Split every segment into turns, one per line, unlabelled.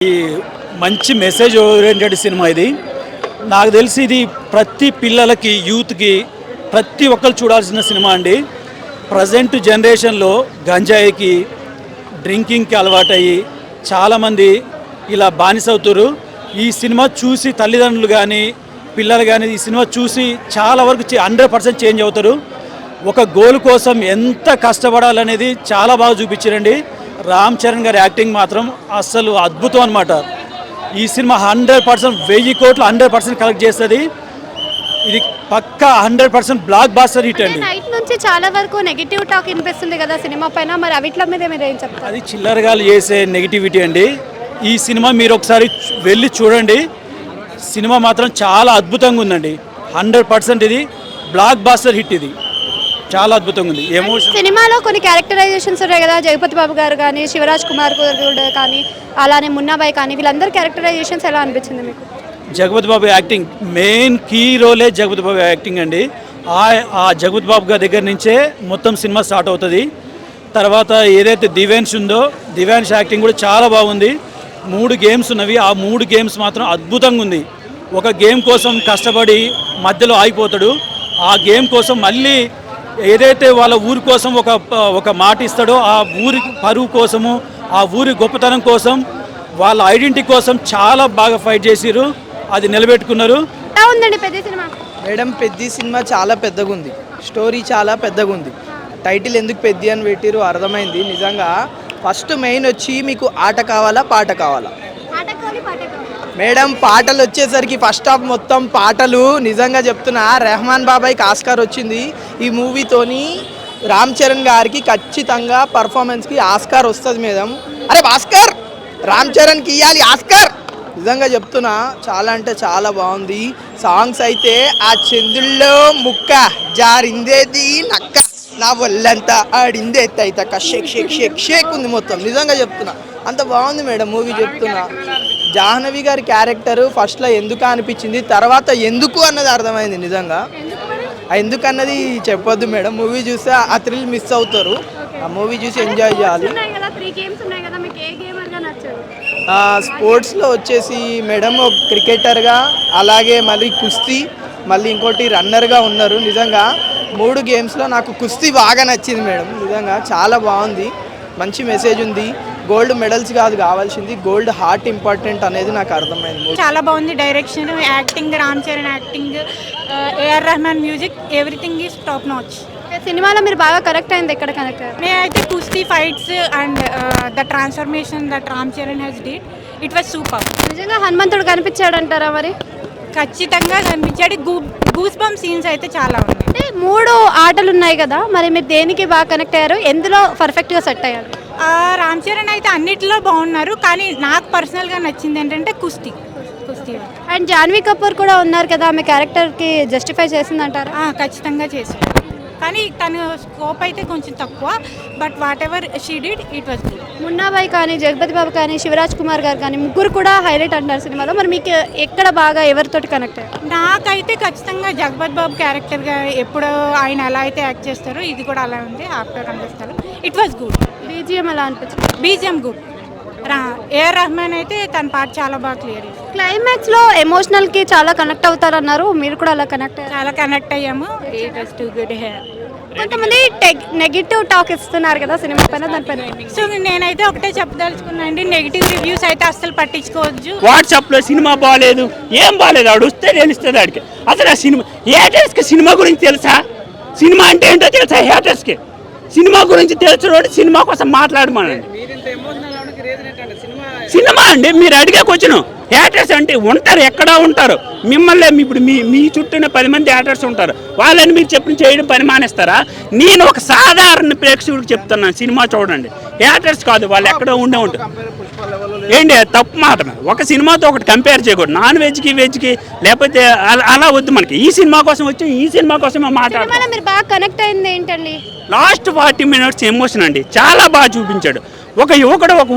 ఈ మంచి message oriented cinema ఇది. నాకు తెలిసి ఇది ప్రతి పిల్లలకి, యూత్కి ప్రతి ఒక్కరు చూడాల్సిన సినిమా అండి. ప్రజెంట్ జనరేషన్లో గంజాయికి, డ్రింకింగ్కి అలవాటయ్యి చాలామంది ఇలా బానిసవుతారు. ఈ సినిమా చూసి తల్లిదండ్రులు కానీ పిల్లలు కానీ ఈ సినిమా చూసి చాలా వరకు 100% చేంజ్ అవుతారు. ఒక గోల్ కోసం ఎంత కష్టపడాలనేది చాలా బాగా చూపించారండి. రామ్ చరణ్ గారి యాక్టింగ్ మాత్రం అస్సలు అద్భుతం అనమాట. ఈ సినిమా 100% 1000 కోట్లు 100% కలెక్ట్ చేస్తుంది. ఇది పక్కా 100% బ్లాక్ బాస్టర్ హిట్ అండి.
నైట్ నుంచి చాలా వరకు నెగిటివ్ టాక్ వినిపిస్తుంది కదా సినిమా పైన, మరి అవిట్ల మీద మీరు ఏం చెప్తారు?
అది చిల్లరగాలు చేసే నెగిటివిటీ అండి. ఈ సినిమా మీరు ఒకసారి వెళ్ళి చూడండి. సినిమా మాత్రం చాలా అద్భుతంగా ఉందండి. 100% ఇది బ్లాక్ బాస్టర్ హిట్. ఇది చాలా అద్భుతంగా ఉంది. ఎమోషన్
సినిమాలో కొన్ని క్యారెక్టరైజేషన్స్ ఉన్నాయి కదా, జగపతి బాబు గారు కానీ, శివరాజ్ కుమార్ గారు కానీ, అలానే మున్నాబాయ్ కానీ, వీళ్ళందరూ క్యారెక్టరైజేషన్స్ ఎలా అనిపించింది మీకు?
జగపతి బాబు యాక్టింగ్ మెయిన్ కీ రోలే జగపతి బాబు యాక్టింగ్ అండి. ఆ జగపతి బాబు గారి దగ్గర నుంచే మొత్తం సినిమా స్టార్ట్ అవుతుంది. తర్వాత ఏదైతే దివ్యాన్స్ ఉందో, దివ్యాన్స్ యాక్టింగ్ కూడా చాలా బాగుంది. 3 గేమ్స్ ఉన్నవి. ఆ 3 గేమ్స్ మాత్రం అద్భుతంగా ఉంది. ఒక గేమ్ కోసం కష్టపడి మధ్యలో ఆగిపోతాడు. ఆ గేమ్ కోసం మళ్ళీ ఏదైతే వాళ్ళ ఊరి కోసం ఒక మాట ఇస్తాడో, ఆ ఊరి పరువు కోసము, ఆ ఊరి గొప్పతనం కోసం, వాళ్ళ ఐడెంటిటీ కోసం చాలా బాగా ఫైట్ చేసిరు. అది నిలబెట్టుకున్నారు.
ఎలా ఉందండి పెద్ద సినిమా?
మేడం, పెద్ద సినిమా చాలా పెద్దగా ఉంది. స్టోరీ చాలా పెద్దగా ఉంది. టైటిల్ ఎందుకు పెద్ద అని పెట్టిరు అర్థమైంది. నిజంగా ఫస్ట్ మెయిన్ వచ్చి మీకు ఆట కావాలా పాట కావాలా? మేడం, పాటలు వచ్చేసరికి ఫస్ట్ హాఫ్ మొత్తం పాటలు. నిజంగా చెప్తున్నా, రెహమాన్ బాబాయ్కి ఆస్కార్ వచ్చింది ఈ మూవీతోని. రామ్ చరణ్ గారికి ఖచ్చితంగా పర్ఫార్మెన్స్కి ఆస్కార్ వస్తుంది మేడం. అరే భాస్కర్, రామ్ చరణ్కి ఇవ్వాలి ఆస్కార్. నిజంగా చెప్తున్నా, చాలా అంటే చాలా బాగుంది. సాంగ్స్ అయితే ఆ చంద్రుల్లో ముక్క జారిందేది నక్క, నా ఒళ్ళంతా ఆడిందే తైతక్క, షేక్ షేక్ షేక్ షేక్ ఉంది మొత్తం. నిజంగా చెప్తున్నా, అంత బాగుంది మేడం మూవీ. చెప్తున్నా, జాహ్నవి గారి క్యారెక్టర్ ఫస్ట్లో ఎందుకు అనిపించింది, తర్వాత ఎందుకు అన్నది అర్థమైంది. నిజంగా ఎందుకు అన్నది చెప్పొద్దు మేడం. మూవీ చూస్తే ఆ థ్రిల్ మిస్ అవుతారు. ఆ మూవీ చూసి ఎంజాయ్ చేయాలి. స్పోర్ట్స్లో వచ్చేసి మేడం ఒక క్రికెటర్గా, అలాగే మళ్ళీ కుస్తీ, మళ్ళీ ఇంకోటి రన్నర్గా ఉన్నారు. నిజంగా 3 గేమ్స్లో నాకు కుస్తీ బాగా నచ్చింది మేడం. నిజంగా చాలా బాగుంది. మంచి మెసేజ్ ఉంది. గోల్డ్ మెడల్స్ కాదు కావాల్సింది, గోల్డ్ హార్ట్ ఇంపార్టెంట్ అనేది నాకు అర్థమైంది.
చాలా బాగుంది. Direction, acting, Ram Charan acting, AR Rahman music, everything is top notch.
సినిమాలో మీరు బాగా కనెక్ట్ అయింది, ఎక్కడ కనెక్ట్ అయ్యారు?
నేనైతే కుస్తీ fights and the transformation that Ram Charan he's did, it was super.
నిజంగా హనుమంతుడు కనిపించాడు అంటారా మరి?
ఖచ్చితంగా కనిపించాడు. గూస్ బంప్ సీన్స్ అయితే చాలా ఉన్నాయి.
అంటే 3 ఆటలు ఉన్నాయి కదా, మరి మీరు దేనికి బాగా కనెక్ట్ అయ్యారు? ఎందులో పర్ఫెక్ట్గా సెట్ అయ్యారు?
రామ్ చరణ్ అయితే అన్నిటిలో బాగున్నారు, కానీ నాకు పర్సనల్గా నచ్చింది ఏంటంటే కుస్తీ.
అండ్ జాన్వీ కపూర్ కూడా ఉన్నారు కదా, ఆమె క్యారెక్టర్కి జస్టిఫై చేసిందంటారా?
ఖచ్చితంగా చేశారు, కానీ తన స్కోప్ అయితే కొంచెం తక్కువ. But what ever she did, it was good.
Munnabhai కానీ, జగపతి బాబు కానీ, శివరాజ్ కుమార్ గారు కానీ, ముగ్గురు కూడా హైలైట్ అంటారు సినిమాలో. మరి మీకు ఎక్కడ బాగా ఎవరితోటి కనెక్ట్ అయ్యారు?
నాకైతే ఖచ్చితంగా జగపతి బాబు క్యారెక్టర్గా ఎప్పుడు ఆయన ఎలా అయితే యాక్ట్ చేస్తారో ఇది కూడా అలా ఉంది. After understand it was good.
BGM ఎలా అనిపించింది?
BGM good. ఏఆర్ రెహమాన్ అయితే తన పార్ట్ చాలా బాగా క్లియర్.
క్లైమాక్స్లో ఎమోషనల్కి చాలా కనెక్ట్ అవుతారన్నారు, మీరు కూడా అలా కనెక్ట్ అయ్యారు?
చాలా కనెక్ట్ అయ్యాము. It was too good.
కొంతమంది నెగిటివ్ టాక్ ఇస్తున్నారు కదా సినిమా పైన, దానిపైన.
సో నేనైతే ఒకటే చెప్పదలుచుకున్నా అండి, నెగిటివ్ రివ్యూస్ అయితే అస్సలు పట్టించుకోవచ్చు.
వాట్సాప్లో సినిమా బాగాలేదు, ఏం బాగాలేదు, ఆడు వస్తే తెలుస్తుంది ఆడికి. అసలు ఆ సినిమా హేటర్స్కి సినిమా గురించి తెలుసా? సినిమా అంటే ఏంటో తెలుసా హేటర్స్కి? సినిమా గురించి తెలిసిన సినిమా కోసం మాట్లాడమనండి. సినిమా అండి, మీరు అడిగే క్వశ్చన్. హేటర్స్ అంటే ఉంటారు, ఎక్కడా ఉంటారు. మిమ్మల్ని ఇప్పుడు మీ చుట్టూనే 10 మంది హేటర్స్ ఉంటారు. వాళ్ళని మీరు చెప్పిన చేయడం పని మానేస్తారా? నేను ఒక సాధారణ ప్రేక్షకుడికి చెప్తున్నాను, సినిమా చూడండి. హేటర్స్ కాదు, వాళ్ళు ఎక్కడో ఉండే ఉంటారు. ఏంటి తప్పు మాత్రమే. ఒక సినిమాతో ఒకటి కంపేర్ చేయకూడదు. నాన్ వెజ్కి వెజ్కి లేకపోతే అలా వద్దు మనకి. ఈ సినిమా కోసం వచ్చి ఈ సినిమా కోసమే మాట్లాడాలి.
మీరు బాగా కనెక్ట్ అయింది ఏంటండి?
లాస్ట్ 40 minutes ఎమోషన్ అండి, చాలా బాగా చూపించాడు. ఒక యువకుడు ఒక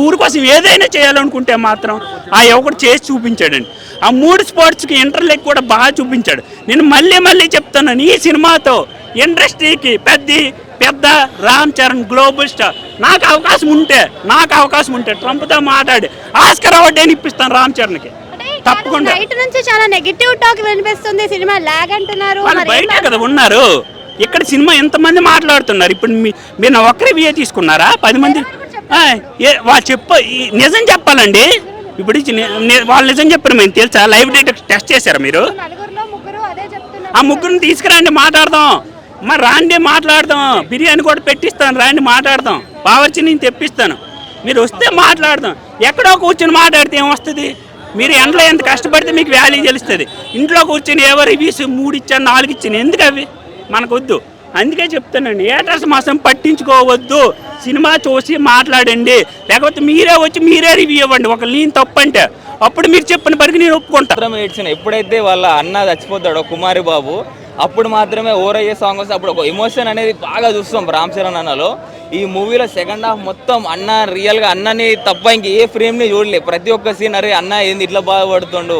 ఊరు కోసం ఏదైనా చేయాలనుకుంటే మాత్రం ఆ యువకుడు చేసి చూపించాడండి. ఆ 3 స్పోర్ట్స్కి ఇంటర్లెక్ కూడా బాగా చూపించాడు. నేను మళ్ళీ చెప్తున్నాను, ఈ సినిమాతో ఇండస్ట్రీకి పెద్ద రామ్ చరణ్ గ్లోబల్ స్టార్ నాకు అవకాశం ఉంటే ట్రంప్తో మాట్లాడి ఆస్కర్ అవార్డు అని ఇప్పిస్తాను రామ్ చరణ్కి తప్పకుండా.
నైట్ నుంచి చాలా నెగిటివ్ టాక్ వినిపిస్తుంది, సినిమా లాగ్ అంటున్నారు.
వాళ్ళు బయటే కదా ఉన్నారు, ఇక్కడ సినిమా ఎంతమంది మాట్లాడుతున్నారు. ఇప్పుడు మీరు నా ఒక్కరి బిఏ తీసుకున్నారా 10 మంది వాళ్ళు నిజం చెప్పాలండి. ఇప్పుడు వాళ్ళు నిజం చెప్పారు మేము తెలుసా, లైవ్ డేటా టెస్ట్ చేశారా మీరు? ఆ ముగ్గురిని తీసుకురండి మాట్లాడదాం, మరి రాండి మాట్లాడదాం, బిర్యానీ కూడా పెట్టిస్తాను రాండి మాట్లాడదాం, బావర్చి నేను తెప్పిస్తాను, మీరు వస్తే మాట్లాడదాం. ఎక్కడో కూర్చొని మాట్లాడితే ఏమొస్తుంది? మీరు ఎండలో ఎంత కష్టపడితే మీకు వాల్యూ తెలుస్తుంది. ఇంట్లో కూర్చొని ఎవరు రివ్యూస్ 3 ఇచ్చాను 4 ఇచ్చాను ఎందుకు అవి మనకు వద్దు. అందుకే చెప్తానండి, ఏటర్స్ మాసం పట్టించుకోవద్దు, సినిమా చూసి మాట్లాడండి, లేకపోతే మీరే వచ్చి మీరే రివ్యూ ఇవ్వండి. ఒక నేను తప్పంటే అప్పుడు మీరు చెప్పిన పనికి నేను ఒప్పుకుంటాను.
ఏడ్చిన ఎప్పుడైతే వాళ్ళ అన్న చచ్చిపోతాడో కుమారి బాబు, అప్పుడు మాత్రమే ఓరయ్యే సాంగ్ వస్తే అప్పుడు ఒక ఎమోషన్ అనేది బాగా చూస్తాం రామ్ చరణ్ అన్నలో. ఈ మూవీలో సెకండ్ హాఫ్ మొత్తం అన్న రియల్గా అన్నని తప్ప ఇంక ఏ ఫ్రేమ్ని చూడలే. ప్రతి ఒక్క సీన్ అరే అన్న ఏంది ఇట్లా బాధపడుతుండు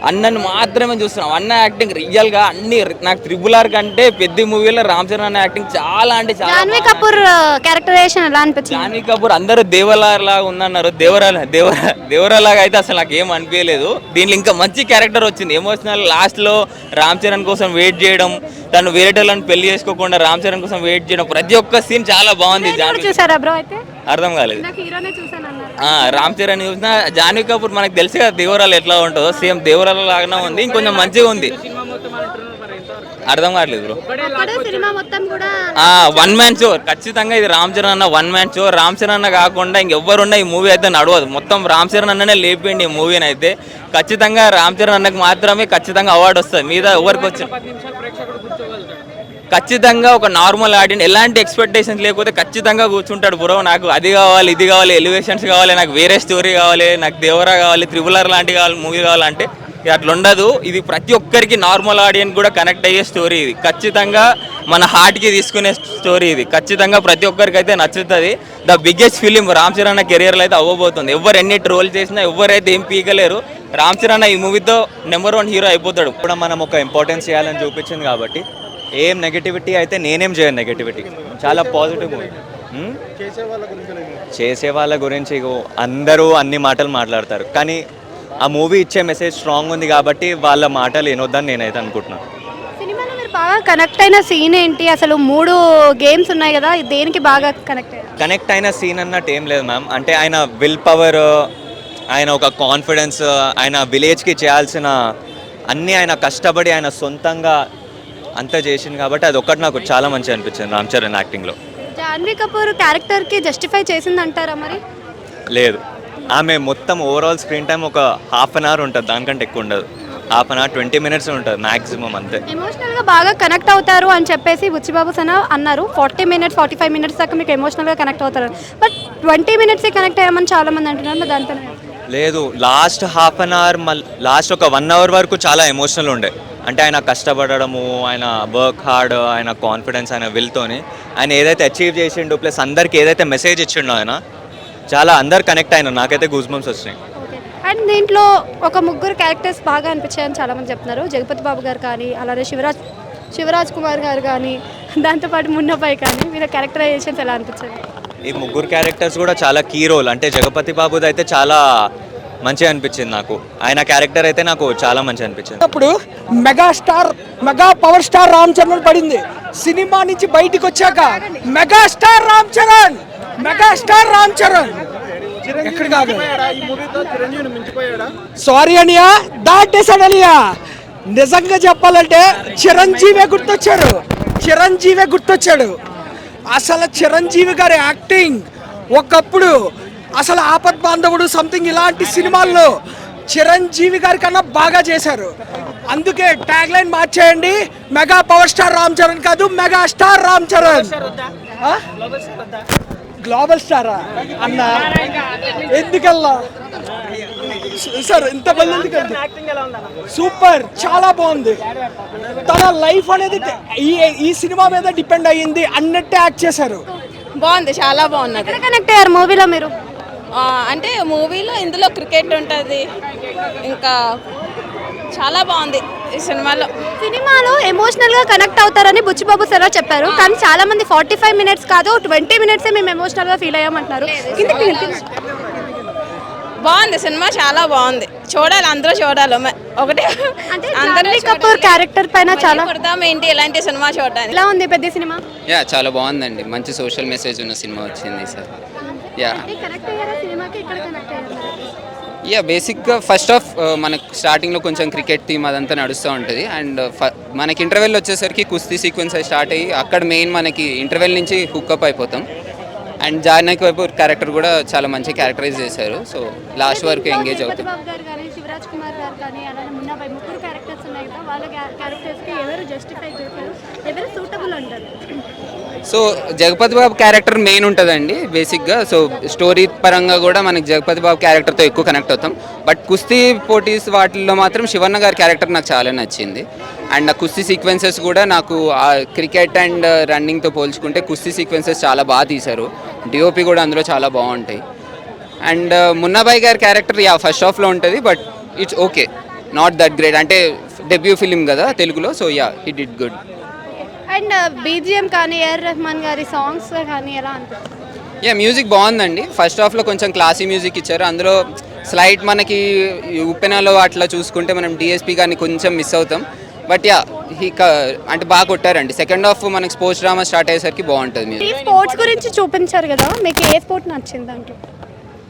అన్నని మాత్రమే చూస్తున్నాం. అన్న యాక్టింగ్ రియల్గా అన్ని నాకు RRR కంటే పెద్ద మూవీలో రామ్ చరణ్ అన్న యాక్టింగ్ చాలా అంటే చాలా.
జాన్వీ కపూర్ క్యారెక్టరైజేషన్ ఎలా అనిపించింది?
జాన్వీ కపూర్ అందరూ దేవలాగా ఉందన్నారు, దేవరాలాగా అయితే అసలు నాకు ఏం అనిపించలేదు. దీంట్లో ఇంకా మంచి క్యారెక్టర్ వచ్చింది, ఎమోషనల్. లాస్ట్లో రామ్ చరణ్ కోసం వెయిట్ చేయడం, తను వేరేటోళ్ళని పెళ్లి చేసుకోకుండా రామ్ చరణ్ కోసం వెయిట్ చేయడం, ప్రతి ఒక్క సీన్ చాలా బాగుంది.
చూసారా బ్రో? అయితే
అర్థం కాలేదు. రామ్ చరణ్ చూసినా జాన్వీ కపూర్ మనకు తెలుసు కదా దేవరాలు ఎట్లా ఉంటుందో, సేమ్ దేవరాల లాగానే ఉంది, ఇంకొంచెం మంచిగా ఉంది. అర్థం కావట్లేదు బ్రో. వన్ మ్యాన్ షో ఖచ్చితంగా ఇది రామ్ చరణ్ అన్న one man show. Ram Charan అన్న కాకుండా ఇంకెవ్వరున్నా ఈ మూవీ అయితే నడవదు. మొత్తం రామ్ చరణ్ అన్ననే లేపండి ఈ మూవీని అయితే. ఖచ్చితంగా రామ్ చరణ్ అన్నకు మాత్రమే ఖచ్చితంగా అవార్డు వస్తుంది, మీద ఎవరికి వచ్చి ఖచ్చితంగా ఒక నార్మల్ ఆడియన్స్ ఎలాంటి ఎక్స్పెక్టేషన్స్ లేకపోతే ఖచ్చితంగా కూర్చుంటాడు బ్రో. నాకు అది కావాలి, ఇది కావాలి, ఎలివేషన్స్ కావాలి, నాకు వేరే స్టోరీ కావాలి, నాకు దేవరా కావాలి, RRR లాంటి కావాలి మూవీ కావాలంటే అట్లా ఉండదు. ఇది ప్రతి ఒక్కరికి నార్మల్ ఆడియన్స్ కూడా కనెక్ట్ అయ్యే స్టోరీ. ఇది ఖచ్చితంగా మన హార్ట్కి తీసుకునే స్టోరీ. ఇది ఖచ్చితంగా ప్రతి ఒక్కరికి అయితే నచ్చుతుంది. The biggest film Ram Charan కెరియర్లో అయితే అవ్వబోతుంది. ఎవరు ఎన్ని ట్రోల్ చేసినా ఎవరైతే ఏం పీకలేరు. రామ్ చరణ్ ఈ మూవీతో నెంబర్ 1 హీరో అయిపోతాడు.
కూడా మనం ఒక ఇంపార్టెన్స్ చేయాలని చూపించింది కాబట్టి ఏం నెగటివిటీ అయితే నేనేం చేయను. నెగటివిటీ చాలా పాజిటివ్ మూవీ. చేసే వాళ్ళ గురించి అందరూ అన్ని మాటలు మాట్లాడతారు, కానీ ఆ మూవీ ఇచ్చే మెసేజ్ స్ట్రాంగ్ ఉంది కాబట్టి వాళ్ళ మాటలు వినొద్దని నేనైతే అనుకుంటున్నాను.
సినిమాలో మీరు బాగా కనెక్ట్ అయిన సీన్ ఏంటి? అసలు 3 గేమ్స్ ఉన్నాయి కదా, దేనికి బాగా
కనెక్ట్ అయిన సీన్ అన్నట్టు ఏం లేదు మ్యామ్. అంటే ఆయన విల్ పవర్, ఆయన ఒక కాన్ఫిడెన్స్, ఆయన విలేజ్కి చేయాల్సిన అన్నీ ఆయన కష్టపడి ఆయన సొంతంగా అంతా చేసింది కాబట్టి అది ఒకటి నాకు చాలా మంచిగా అనిపించింది రామ్ చరణ్ యాక్టింగ్లో.
జాన్వీ కపూర్ క్యారెక్టర్కి జస్టిఫై చేసింది అంటారా మరి?
లేదు, ఆమె మొత్తం ఓవరాల్ స్క్రీన్ టైం ఒక ½ అన్ అవర్ ఉంటుంది, దానికంటే ఎక్కువ ఉండదు. ½ అన్ అవర్ 20 మినిట్స్ ఉంటుంది మ్యాక్సిమం, అంతే.
ఎమోషనల్గా బాగా కనెక్ట్ అవుతారు అని చెప్పేసి బుచ్చిబాబు సన అన్నారు. 40 మినిట్స్ 45 మినిట్స్ దాకా మీకు ఎమోషనల్గా కనెక్ట్ అవుతారు, బట్ 20 మినిట్స్కి కనెక్ట్ అయ్యామని చాలా మంది అంటున్నారు. మరి దానిపైన
లేదు, లాస్ట్ ½ అన్ అవర్ లాస్ట్ ఒక 1 అవర్ వరకు చాలా ఎమోషనల్ ఉండే. అంటే ఆయన కష్టపడము, ఆయన వర్క్ హార్డ్, ఆయన కాన్ఫిడెన్స్, ఆయన విల్తోని ఆయన ఏదైతే అచీవ్ చేసిండు, ప్లస్ అందరికి ఏదైతే మెసేజ్ ఇచ్చిండో ఆయన చాలా అందరు కనెక్ట్ అయినా. నాకైతే గూస్ బంప్స్ వచ్చినాయి.
అండ్ దీంట్లో ఒక 3 క్యారెక్టర్స్ బాగా అనిపించాయని చాలామంది చెప్తున్నారు. జగపతి బాబు గారు కానీ, అలానే శివరాజ్ కుమార్ గారు కానీ, దాంతోపాటు మున్నపై కానీ, వీళ్ళ క్యారెక్టరైజేషన్స్ ఎలా అనిపించాయి?
ఈ 3 క్యారెక్టర్స్ కూడా చాలా కీ రోల్. అంటే జగపతి బాబుది అయితే చాలా మంచిగా అనిపించింది నాకు. ఆయన క్యారెక్టర్ అయితే నాకు చాలా మంచిగా అనిపించింది.
అప్పుడు mega power star Ram Charan పడింది. సినిమా నుంచి బయటికి వచ్చాక మెగాస్టార్ రామ్ చరణ్ ఎక్కడ కాదు. సారీ అనియా, దాటేసాడు అనియా. నిజంగా చెప్పాలంటే చిరంజీవే గుర్తొచ్చాడు. అసలు చిరంజీవి గారి యాక్టింగ్ ఒకప్పుడు అసలు ఆపద్ బాంధవుడు సంథింగ్ ఇలాంటి సినిమాల్లో చిరంజీవి గారి కన్నా బాగా చేశారు. అందుకే ట్యాగ్ లైన్ మార్చేయండి, mega power star Ram Charan కాదు, mega star Ram Charan. Global స్టారా అన్న? ఎందుకల్లా సార్ ఇంతమంది ఎందుకంటే సూపర్, చాలా బాగుంది. తన లైఫ్ అనేది ఈ సినిమా మీద డిపెండ్ అయ్యింది అన్నట్టే యాక్ట్ చేశారు.
బాగుంది, చాలా బాగుంది.
ఎక్కడ కనెక్ట్ అయ్యారు మూవీలో మీరు?
అంటే మూవీలో ఇందులో క్రికెట్ ఉంటుంది, ఇంకా చాలా బాగుంది ఈ
సినిమాలో ఎమోషనల్గా కనెక్ట్ అవుతారని బుచ్చిబాబు సార్ చెప్పారు, కానీ చాలా మంది 45 minutes కాదు 20 minutes మేము ఎమోషనల్గా ఫీల్ అయ్యామంటున్నారు.
బాగుంది సినిమా, చాలా బాగుంది. చూడాలి, అందరూ చూడాలి. ఒకటి
అంటే జాన్వీ కపూర్ క్యారెక్టర్ పైన చాలా
కుడతాం ఏంటి ఇలాంటి సినిమా చూడడానికి.
ఎలా ఉంది పెద్ద సినిమా?
యా చాలా బాగుందండి, మంచి సోషల్ మెసేజ్ ఉన్న సినిమా వచ్చింది సార్. యా
కనెక్ట్ అయ్యారా సినిమాకి? ఇక్కడ కనెక్ట్ అయ్యారా?
యా బేసిక్గా ఫస్ట్ ఆఫ్ మనకు స్టార్టింగ్లో కొంచెం క్రికెట్ థీమ్ అదంతా నడుస్తూ ఉంటుంది. అండ్ మనకి ఇంటర్వెల్ వచ్చేసరికి కుస్తీ సీక్వెన్స్ స్టార్ట్ అయ్యి అక్కడ మెయిన్ మనకి ఇంటర్వెల్ నుంచి హుక్అప్ అయిపోతాం. అండ్ జాన్వీ కపూర్ క్యారెక్టర్ కూడా చాలా మంచి క్యారెక్టరైజ్ చేశారు. సో లాస్ట్ వరకు ఎంగేజ్ అవుతుంది.
బాబు గారు కానీ శివరాజ్ కుమార్ గారు కానీ అలానే మున్నాబాయ్ ముగ్గురు క్యారెక్టర్స్ ఉన్నాయి కదా, వాళ్ళ క్యారెక్టర్స్కి ఎవరు జస్టిఫై చేశారు, ఎవరు సూటబుల్ అంటారు?
సో జగపతి బాబు క్యారెక్టర్ మెయిన్ ఉంటుందండి బేసిక్గా. సో స్టోరీ పరంగా కూడా మనకి జగపతి బాబు క్యారెక్టర్తో ఎక్కువ కనెక్ట్ అవుతాం. బట్ కుస్తీ పోటీస్ వాటిల్లో మాత్రం శివన్న గారి క్యారెక్టర్ నాకు చాలా నచ్చింది. అండ్ ఆ కుస్తీ సీక్వెన్సెస్ కూడా నాకు క్రికెట్ అండ్ రన్నింగ్తో పోల్చుకుంటే కుస్తీ సీక్వెన్సెస్ చాలా బాగా తీశారు. డిఓపి కూడా అందులో చాలా బాగుంటాయి. అండ్ మున్నాబాయ్ గారి క్యారెక్టర్ ఫస్ట్ హాఫ్లో ఉంటుంది, but it's okay, not that great. అంటే డెబ్యూ ఫిలిం కదా తెలుగులో, so he did good.
And BGM కానీ ఏఆర్ రెహమాన్ గారి సాంగ్స్ కానీ ఎలా అనిపిస్తుంది?
మ్యూజిక్ బాగుందండి. ఫస్ట్ హాఫ్లో కొంచెం క్లాసీ మ్యూజిక్ ఇచ్చారు. అందులో స్లైట్ మనకి ఉప్పెనలో అట్లా చూసుకుంటే మనం డిఎస్పీ గారిని కొంచెం మిస్ అవుతాం. బట్ అంటే బాగా కొట్టారండి. సెకండ్ హాఫ్ మనకి స్పోర్ట్స్ డ్రామా స్టార్ట్ అయ్యేసరికి బాగుంటుంది.
ఈ స్పోర్ట్స్ గురించి చూపించారు కదా, మీకు ఏ స్పోర్ట్ నచ్చింది అంటూ?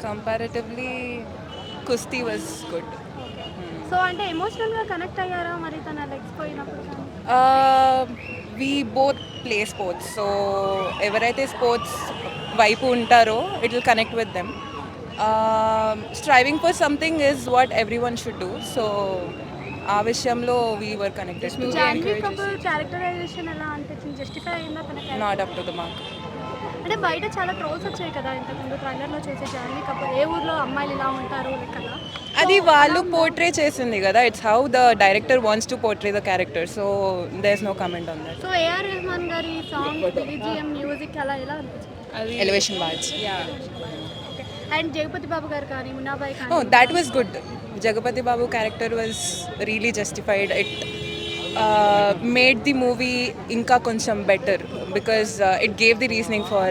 కంపారిటివ్లీ కుస్తీ వాజ్ గుడ్.
సో అంటే ఎమోషనల్గా కనెక్ట్ అయ్యారా మరి తన లెగ్స్ పోయినప్పుడు?
We both play sports, so ఎవరైతే స్పోర్ట్స్ వైపు ఉంటారో it will connect with them. Striving for something is what every one should do. So ఆ విషయంలో we were connected.
Janhvi Kapoor characterization ఎలా అనిపించింది? జస్టిఫై అయిందా తన character?
Not up to the mark.
అంటే బయట చాలా ట్రోల్స్ వచ్చాయి కదా ఇంతకుముందు ట్రైలర్లో చూసి జాన్వీ కపూర్ ఏ ఊర్లో అమ్మాయిలు ఇలా ఉంటారు కదా,
అది వాళ్ళు పోర్ట్రే చేసింది కదా. It's how the director wants to portray the character. So there is no comment on that.
So AR Rahman గారి సాంగ్ బీజిఎం మ్యూజిక్ అలా ఎలా అనిపించింది?
Elevation watch.
And Jagapathi Babu గారు కానీ మున్నాబాయ్ కానీ
Oh, that was good. Jagapati Babu character was really justified. It made the movie inka koncham better because it gave the reasoning for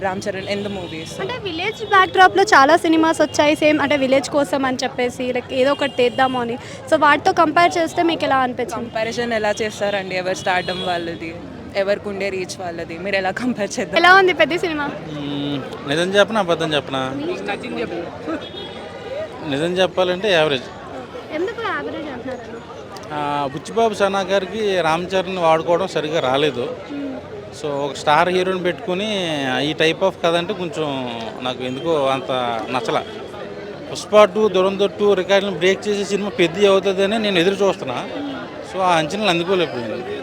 Ram Charan in the movies.
అంటే village బ్యాక్డ్రాప్లో చాలా cinemas వచ్చాయి same, అంటే village కోసం అని చెప్పేసి like ఏదో ఒకటి తెద్దాము అని. సో వాటితో కంపేర్ చేస్తే మీకు ఎలా అనిపించింది?
కంపారిజన్ ఎలా చేస్తారండి? ఎవరు స్టార్డమ్ వాళ్ళది, ఎవరికి ఉండే రీచ్ వాళ్ళది, మీరు ఎలా కంపేర్ చేద్దాం?
ఎలా ఉంది పెద్ద సినిమా?
నిజం చెప్పనా అబద్ధం చెప్పనా? నిజం చెప్పాలంటే యావరేజ్.
ఎందుకు యావరేజ్ అంటున్నారు?
బుచ్చిబాబు సనా గారికి రామ్ చరణ్ వాడుకోవడం సరిగ్గా రాలేదు. సో ఒక స్టార్ హీరోని పెట్టుకుని ఈ టైప్ ఆఫ్ కథ అంటే కొంచెం నాకు ఎందుకో అంత నచ్చల. పుష్ప 2 దురంధర్ 2 రికార్డులను బ్రేక్ చేసే సినిమా పెద్ద అవుతుందని నేను ఎదురు చూస్తున్నా. సో ఆ అంచనాలు అందుకోలేకపోయింది.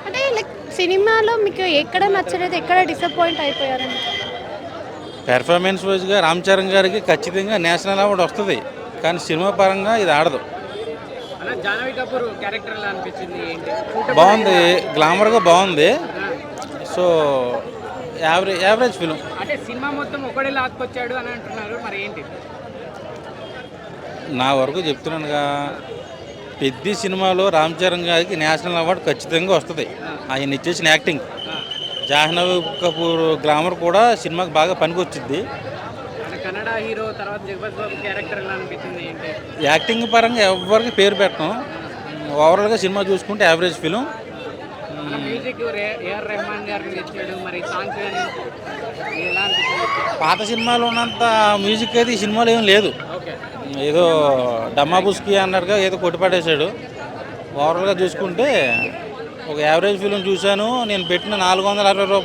అంటే లైక్ సినిమాలో మీకు ఎక్కడ నచ్చలేదు, ఎక్కడ డిసప్పాయింట్ అయిపోయారండి?
పెర్ఫార్మెన్స్ వైజ్గా రామ్ చరణ్ గారికి ఖచ్చితంగా నేషనల్ అవార్డు వస్తుంది, కానీ సినిమా పరంగా ఇది ఆడదు.
జాన్వీ కపూర్ క్యారెక్టర్ ఎలా అనిపించింది?
బాగుంది, గ్లామర్గా బాగుంది. So average film.
అంటే సినిమా మొత్తం ఒకడే లాక్కొచ్చాడు అని అంటున్నారు, మరి ఏంటి?
నా వరకు చెప్తున్నానుగా, పెద్ద సినిమాలో రామ్ చరణ్ గారికి నేషనల్ అవార్డు ఖచ్చితంగా వస్తుంది, ఆయన ఇచ్చేసిన యాక్టింగ్. జాహ్నవి కపూర్ గ్లామర్ కూడా సినిమాకి బాగా పనికొచ్చింది.
కన్నడ హీరో తర్వాత జగపతి బాబు క్యారెక్టర్ ఎలా అనిపించింది ఏంటి?
యాక్టింగ్ పరంగా ఎవరికి పేరు పెట్టడం. ఓవరాల్గా సినిమా చూసుకుంటే average film.
Music AR Rahman గారిని తెచ్చాడు, మరి సాంగ్స్ కానీ ఎలా అనిపించింది?
పాత సినిమాలో ఉన్నంత మ్యూజిక్ అయితే ఈ సినిమాలో ఏం లేదు. ఏదో డమ్మా బుస్కి అన్నట్టుగా ఏదో కొట్టిపడేశాడు. ఓవరాల్గా చూసుకుంటే ఒక యావరేజ్ ఫిలిం చూశాను. నేను పెట్టిన 460